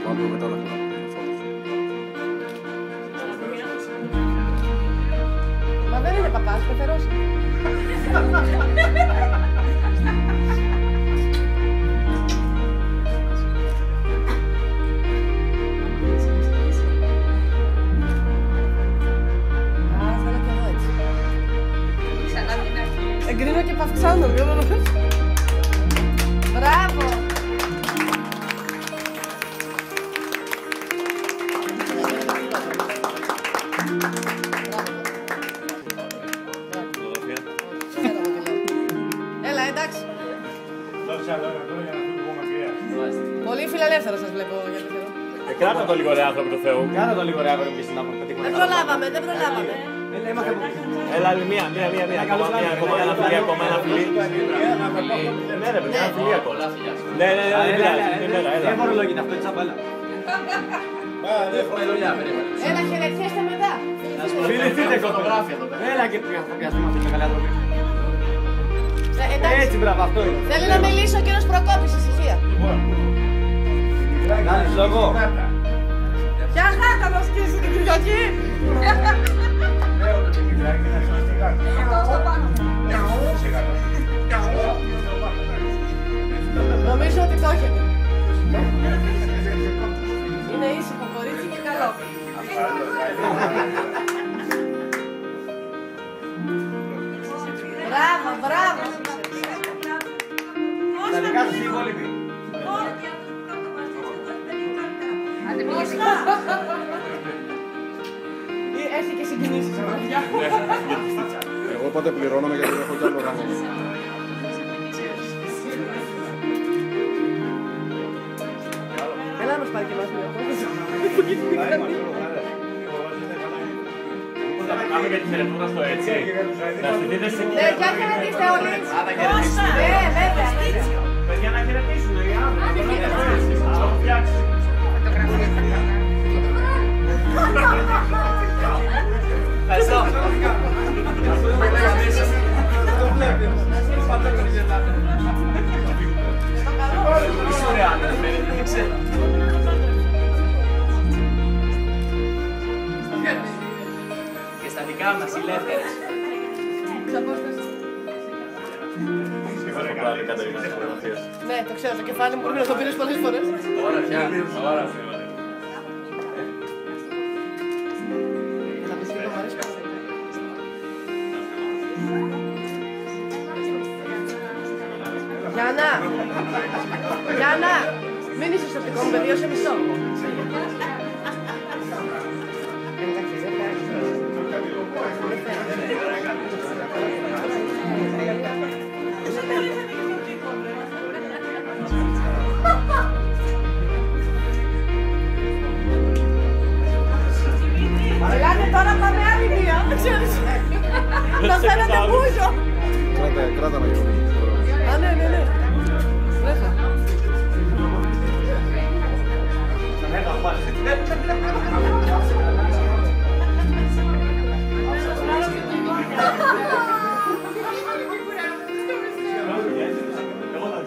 βάλω μετά όλα αυτά. Μα δεν είναι παπάς, πεθερός. Εγκρίνω και παυξάνω, μπράβο! Έλα, εντάξει. Πολύ φιλελεύθερο σας βλέπω για το Θεό. Κράτα το λίγο ρε άνθρωποι του Θεού. Κράτα το λίγο ρε άνθρωποι εμείς να πετύχουμε. Δεν προλάβαμε, δεν προλάβαμε. Έλα, μία. Ακόμα ένα φιλί. Ναι ρε παιδιά, ένα φιλί ακόμα. Ναι, δεν φορολογείται αυτό, τσάμπαλα. Έλα, χαιρετιέστε μετά. Φιληθείτε φωτογράφια εδώ πέρα. Έλα και θα πιαστούμε αυτοί με καλή άνθρωποι. Έτσι, μπράβο, αυτό είναι. Θέλει να μιλήσει ο κύριος Προκόπης, ησυχία. Κάνεις λόγο. Ποια χάτα να σκίσει την Κυριακή. Νομίζω ότι το έχετε. Είναι ήσυχο κορίτσι και καλό. Μπράβο, μπράβο. Τα δικά σας οι υπόλοιποι. Έχει και συγκινήσεις, παιδιά. Εγώ πότε πληρώνομαι γιατί έχω κι άλλο ράνο. Έλα να μας πάρει και εμάς μια Πάμε για τη χαιρετούρα στο έτσι. Να στηθείτε σε ναι, για χαιρετήστε όλοι. Κώστα! Βέβαια. Παιδιά να χαιρετήσουν οι άνθρωποι. Θα το φτιάξει. Ευχαριστώ. Είσαι ωραία, δεν ξέρω. Και στα δικά μας οι ελεύθερες. Ναι, το ξέρω, το κεφάλι μου μπορεί να το πήρες πολλές φορές. Ωραία, πια. Ωραία. Γιάννα, μην είσαι στο δικό μου πεδίο, σε μισό. Ελάτε τώρα, πάμε άλλη μία, ξέρεις. Να φαίνεται μπούζο. Κράτα με λίγο. Α, ναι. Βρέχα. Εγώ θα